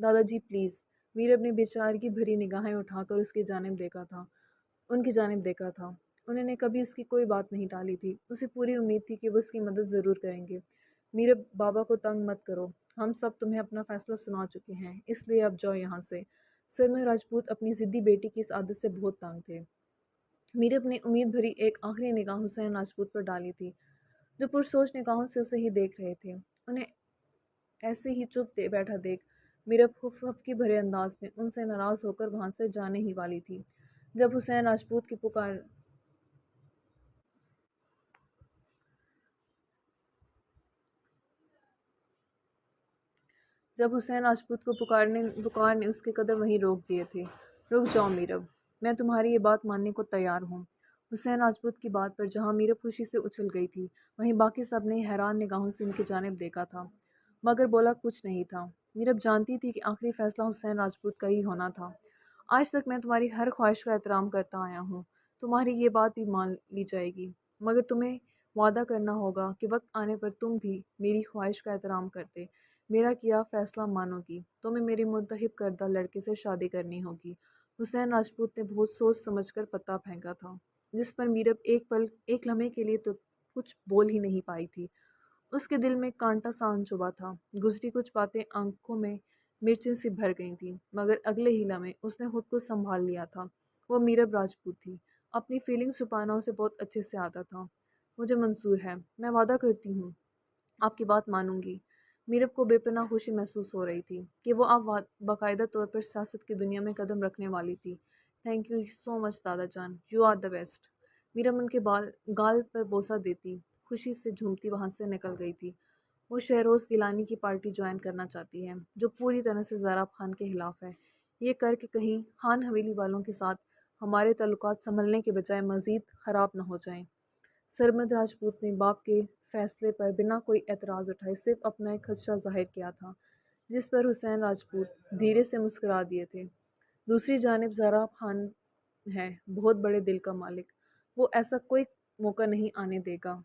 دادا جی پلیز۔ میرب نے بیچارگی بھری نگاہیں اٹھا کر ان کی جانب دیکھا تھا۔ انہوں نے کبھی اس کی کوئی بات نہیں ٹالی تھی۔ اسے پوری امید تھی کہ وہ اس کی مدد ضرور کریں گے۔ میرب بابا کو تنگ مت کرو، ہم سب تمہیں اپنا فیصلہ سنا چکے ہیں، اس لیے اب جاؤ یہاں سے۔ سرمہ راجپوت اپنی ضدی بیٹی کی اس عادت سے بہت تنگ تھے۔ میرب نے امید بھری ایک آخری نگاہ حسین راجپوت پر ڈالی تھی، جو پرسوچ نگاہوں سے اسے ہی دیکھ رہے تھے۔ انہیں ایسے ہی چپ بیٹھا دیکھ میرب خفگی بھرے انداز میں ان سے ناراض ہو کر وہاں سے جانے ہی والی تھی، جب حسین راجپوت کی کو پکار نے اس کے قدم وہیں روک دیے تھے۔ رک جاؤ میرب، میں تمہاری یہ بات ماننے کو تیار ہوں۔ حسین راجپوت کی بات پر جہاں میرب خوشی سے اچھل گئی تھی، وہیں باقی سب نے حیران نگاہوں سے ان کی جانب دیکھا تھا، مگر بولا کچھ نہیں تھا۔ میرب جانتی تھی کہ آخری فیصلہ حسین راجپوت کا ہی ہونا تھا۔ آج تک میں تمہاری ہر خواہش کا احترام کرتا آیا ہوں، تمہاری یہ بات بھی مان لی جائے گی، مگر تمہیں وعدہ کرنا ہوگا کہ وقت آنے پر تم بھی میری خواہش کا احترام کرتے میرا کیا فیصلہ مانو گی۔ تمہیں میرے منتخب کردہ لڑکے سے شادی کرنی ہوگی۔ حسین راجپوت نے بہت سوچ سمجھ کر پتہ پھینکا تھا، جس پر میرب ایک لمحے کے لیے تو کچھ بول ہی نہیں پائی تھی۔ اس کے دل میں کانٹا سا آن چبھا تھا۔ گزری کچھ باتیں آنکھوں میں مرچیں سی بھر گئی تھیں، مگر اگلے ہی لمحے اس نے خود کو سنبھال لیا تھا۔ وہ میرب راجپوت تھی۔ اپنی فیلنگ چھپانا اسے بہت اچھے سے آتا تھا۔ مجھے منظور ہے، میں وعدہ کرتی ہوں آپ کی بات مانوں گی۔ میرب کو بے پناہ خوشی محسوس ہو رہی تھی کہ وہ اب باقاعدہ طور پر سیاست کی دنیا میں قدم رکھنے والی تھی۔ تھینک یو سو مچ دادا جان، you are the best. Meerab ان کے گال پر بوسہ دیتی خوشی سے جھومتی وہاں سے نکل گئی تھی۔ وہ شہروز گیلانی کی پارٹی جوائن کرنا چاہتی ہے، جو پوری طرح سے زیراب خان کے خلاف ہے۔ یہ کر کے کہیں خان حویلی والوں کے ساتھ ہمارے تعلقات سنبھلنے کے بجائے مزید خراب نہ ہو جائیں۔ سرمد راجپوت نے باپ کے فیصلے پر بنا کوئی اعتراض اٹھائے صرف اپنا ایک خدشہ ظاہر کیا تھا، جس پر حسین راجپوت دھیرے سے مسکرا دیے تھے۔ دوسری جانب زیراب خان ہے بہت بڑے دل کا مالک، وہ ایسا کوئی موقع نہیں آنے دے گا۔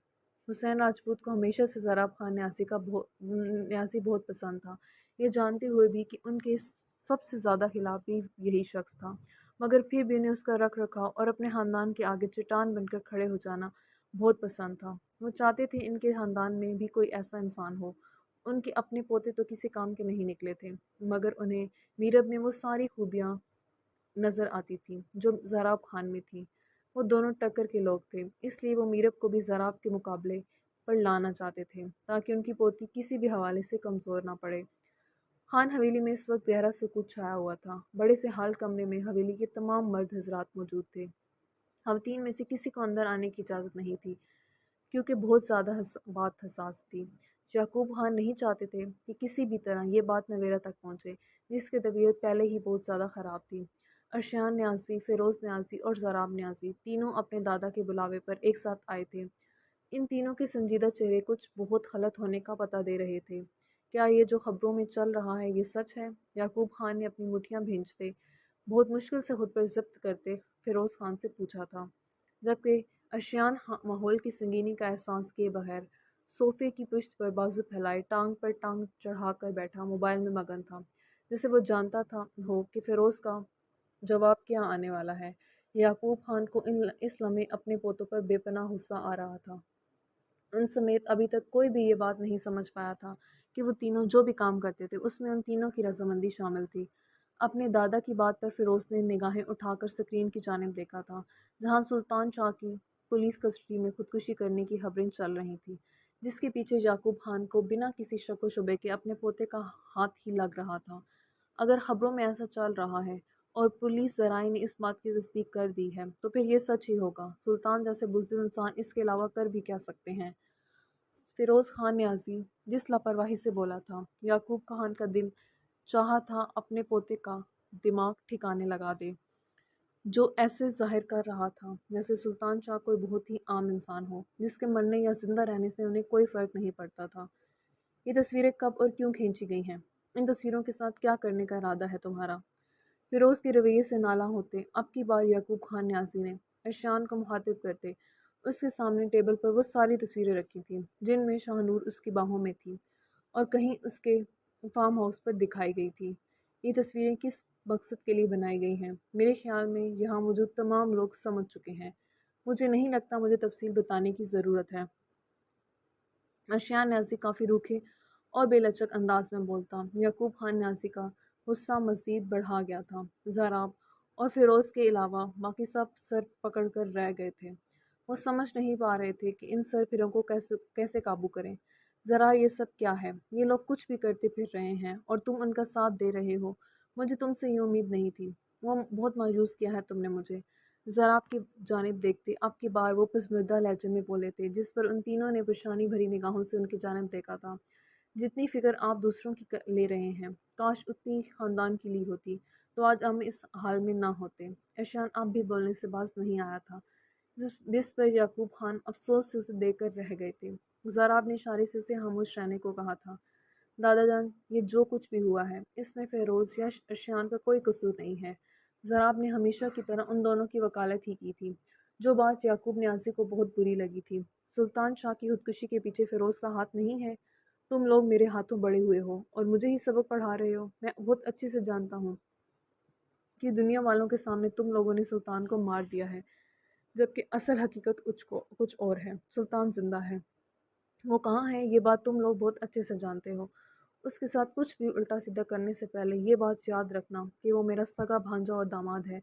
حسین راجپوت کو ہمیشہ سے زیراب خان نیازی بہت پسند تھا، یہ جانتے ہوئے بھی کہ ان کے سب سے زیادہ خلاف بھی یہی شخص تھا، مگر پھر بھی انہیں اس کا رکھ رکھاؤ اور اپنے خاندان کے آگے چٹان بن کر کھڑے ہو جانا بہت پسند تھا۔ وہ چاہتے تھے ان کے خاندان میں بھی کوئی ایسا انسان ہو۔ ان کے اپنے پوتے تو کسی کام کے نہیں نکلے تھے، مگر انہیں میرب میں وہ ساری خوبیاں نظر آتی تھیں جو زیراب خان میں تھیں۔ وہ دونوں ٹکر کے لوگ تھے، اس لیے وہ میرب کو بھی زیراب کے مقابلے پر لانا چاہتے تھے، تاکہ ان کی پوتی کسی بھی حوالے سے کمزور نہ پڑے۔ خان حویلی میں اس وقت گہرا سکوت چھایا ہوا تھا۔ بڑے سے ہال کمرے میں حویلی کے تمام مرد حضرات موجود تھے۔ خواتین میں سے کسی کو اندر آنے کی اجازت نہیں تھی، کیونکہ بہت زیادہ بات حساس تھی۔ یعقوب خان نہیں چاہتے تھے کہ کسی بھی طرح یہ بات نویرہ تک پہنچے، جس کی طبیعت پہلے ہی بہت زیادہ خراب تھی۔ ارشیان نیازی، فیروز نیازی اور زیراب نیازی تینوں اپنے دادا کے بلاوے پر ایک ساتھ آئے تھے۔ ان تینوں کے سنجیدہ چہرے کچھ بہت غلط ہونے کا پتہ دے رہے تھے۔ کیا یہ جو خبروں میں چل رہا ہے یہ سچ ہے؟ یعقوب خان نے اپنی مٹھیاں بھینجتے، بہت مشکل سے خود پر ضبط کرتے فیروز خان سے پوچھا تھا، جبکہ ارشیان ماحول کی سنگینی کا احساس کیے بغیر صوفے کی پشت پر بازو پھیلائے ٹانگ پر ٹانگ چڑھا کر بیٹھا موبائل میں مگن تھا، جسے وہ جانتا ہو کہ فیروز کا جواب کیا آنے والا ہے۔ یعقوب خان کو اس لمحے اپنے پوتوں پر بے پناہ غصہ آ رہا تھا۔ ان سمیت ابھی تک کوئی بھی یہ بات نہیں سمجھ پایا تھا کہ وہ تینوں جو بھی کام کرتے تھے اس میں ان تینوں کی رضامندی شامل تھی۔ اپنے دادا کی بات پر فیروز نے نگاہیں اٹھا کر سکرین کی جانب دیکھا تھا، جہاں سلطان شاہ کی پولیس کسٹڈی میں خودکشی کرنے کی خبریں چل رہی تھیں، جس کے پیچھے یعقوب خان کو بنا کسی شک و شبے کے اپنے پوتے کا ہاتھ ہی لگ رہا تھا۔ اگر خبروں میں ایسا چل رہا ہے اور پولیس ذرائع نے اس بات کی تصدیق کر دی ہے تو پھر یہ سچ ہی ہوگا۔ سلطان جیسے بزدل انسان اس کے علاوہ کر بھی کیا سکتے ہیں؟ فیروز خان نیازی جس لاپرواہی سے بولا تھا، یعقوب خان کا دل چاہا تھا اپنے پوتے کا دماغ ٹھکانے لگا دے، جو ایسے ظاہر کر رہا تھا جیسے سلطان شاہ کوئی بہت ہی عام انسان ہو، جس کے مرنے یا زندہ رہنے سے انہیں کوئی فرق نہیں پڑتا تھا۔ یہ تصویریں کب اور کیوں کھینچی گئی ہیں؟ ان تصویروں کے ساتھ کیا کرنے کا ارادہ ہے تمہارا؟ فیروز کے رویے سے نالاں ہوتے اب کی بار یعقوب خان نیازی نے ارشیان کو مخاطب کرتے اس کے سامنے ٹیبل پر وہ ساری تصویریں رکھی تھیں جن میں شاہ نور اس کی باہوں میں تھی اور کہیں اس کے فارم ہاؤس پر دکھائی گئی تھی۔ یہ تصویریں کس مقصد کے لیے بنائی گئی ہیں؟ میرے خیال میں یہاں موجود تمام لوگ سمجھ چکے ہیں۔ مجھے نہیں لگتا مجھے تفصیل بتانے کی ضرورت ہے۔ اشیان نیازی کافی روکھے اور بے لچک انداز میں بولتا۔ یعقوب خان نیازی کا غصہ مزید بڑھا گیا تھا۔ زراب اور فیروز کے علاوہ باقی سب سر پکڑ کر رہ گئے تھے۔ وہ سمجھ نہیں پا رہے تھے کہ ان سرفروں کو کیسے قابو کریں۔ ذرا یہ سب کیا ہے؟ یہ لوگ کچھ بھی کرتے پھر رہے ہیں اور تم ان کا ساتھ دے رہے ہو۔ مجھے تم سے یہ امید نہیں تھی۔ وہ بہت مایوس کیا ہے تم نے مجھے۔ ذرا آپ کی جانب دیکھتے اب کی بار وہ پسماندہ لہجے میں بولے تھے، جس پر ان تینوں نے پریشانی بھری نگاہوں سے ان کی جانب دیکھا تھا۔ جتنی فکر آپ دوسروں کی لے رہے ہیں، کاش اتنی خاندان کی لی ہوتی تو آج ہم اس حال میں نہ ہوتے۔ ایشان اب بھی بولنے سے باز نہیں آیا تھا، جس پر یعقوب خان افسوس سے اسے دیکھ کر رہ گئے تھے۔ زراب نے اشارے سے اسے خاموش رہنے کو کہا تھا۔ دادا جان، یہ جو کچھ بھی ہوا ہے اس میں فیروز یا اشیان کا کوئی قصور نہیں ہے۔ زراب نے ہمیشہ کی طرح ان دونوں کی وکالت ہی کی تھی۔ جو بات یعقوب نیازی کو بہت بری لگی تھی۔ سلطان شاہ کی خودکشی کے پیچھے فیروز کا ہاتھ نہیں ہے؟ تم لوگ میرے ہاتھوں بڑے ہوئے ہو اور مجھے ہی سبق پڑھا رہے ہو۔ میں بہت اچھے سے جانتا ہوں کہ دنیا والوں کے سامنے تم لوگوں نے سلطان کو مار دیا ہے، جبکہ اصل حقیقت کچھ اور ہے۔ سلطان زندہ ہے۔ وہ کہاں ہے یہ بات تم لوگ بہت اچھے سے جانتے ہو۔ اس کے ساتھ کچھ بھی الٹا سیدھا کرنے سے پہلے یہ بات یاد رکھنا کہ وہ میرا سگا بھانجا اور داماد ہے۔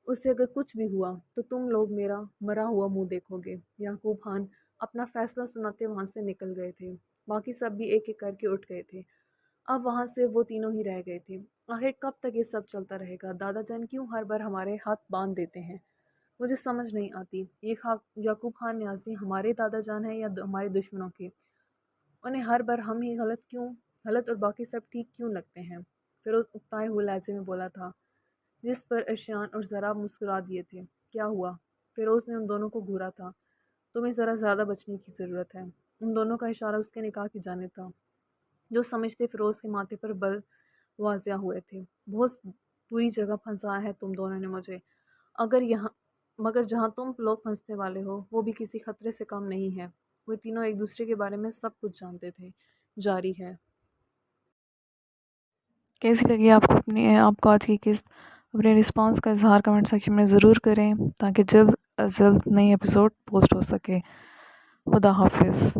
اس سے اگر کچھ بھی ہوا تو تم لوگ میرا مرا ہوا منہ دیکھو گے۔ یعقوب خان اپنا فیصلہ سناتے وہاں سے نکل گئے تھے۔ باقی سب بھی ایک ایک کر کے اٹھ گئے تھے۔ اب وہاں سے وہ تینوں ہی رہ گئے تھے۔ آخر کب تک یہ سب چلتا رہے گا؟ دادا جان کیوں ہر بار ہمارے ہاتھ باندھ دیتے ہیں؟ مجھے سمجھ نہیں آتی۔ یہ یعقوب خان نیازی ہمارے دادا جان ہیں یا ہمارے دشمنوں کے؟ انہیں ہر بار ہم ہی غلط اور باقی سب ٹھیک کیوں لگتے ہیں؟ فیروز اکتائے ہوئے لہجے میں بولا تھا، جس پر ارشیان اور زراب مسکرا دیے تھے۔ کیا ہوا؟ فیروز نے ان دونوں کو گھورا تھا۔ تمہیں ذرا زیادہ بچنے کی ضرورت ہے۔ ان دونوں کا اشارہ اس کے نکاح کی جانب تھا، جو سمجھتے فیروز کے ماتھے پر بل واضح ہوئے تھے۔ بہت بری جگہ پھنسایا ہے تم دونوں نے مجھے، مگر جہاں تم لوگ پھنسنے والے ہو وہ بھی کسی خطرے سے کم نہیں ہے۔ وہ تینوں ایک دوسرے کے بارے میں سب کچھ جانتے تھے۔ جاری ہے۔ کیسی لگی آپ کو آج کی قسط؟ اپنے رسپانس کا اظہار کمنٹ سیکشن میں ضرور کریں تاکہ جلد از جلد نئی ایپیسوڈ پوسٹ ہو سکے۔ خدا حافظ۔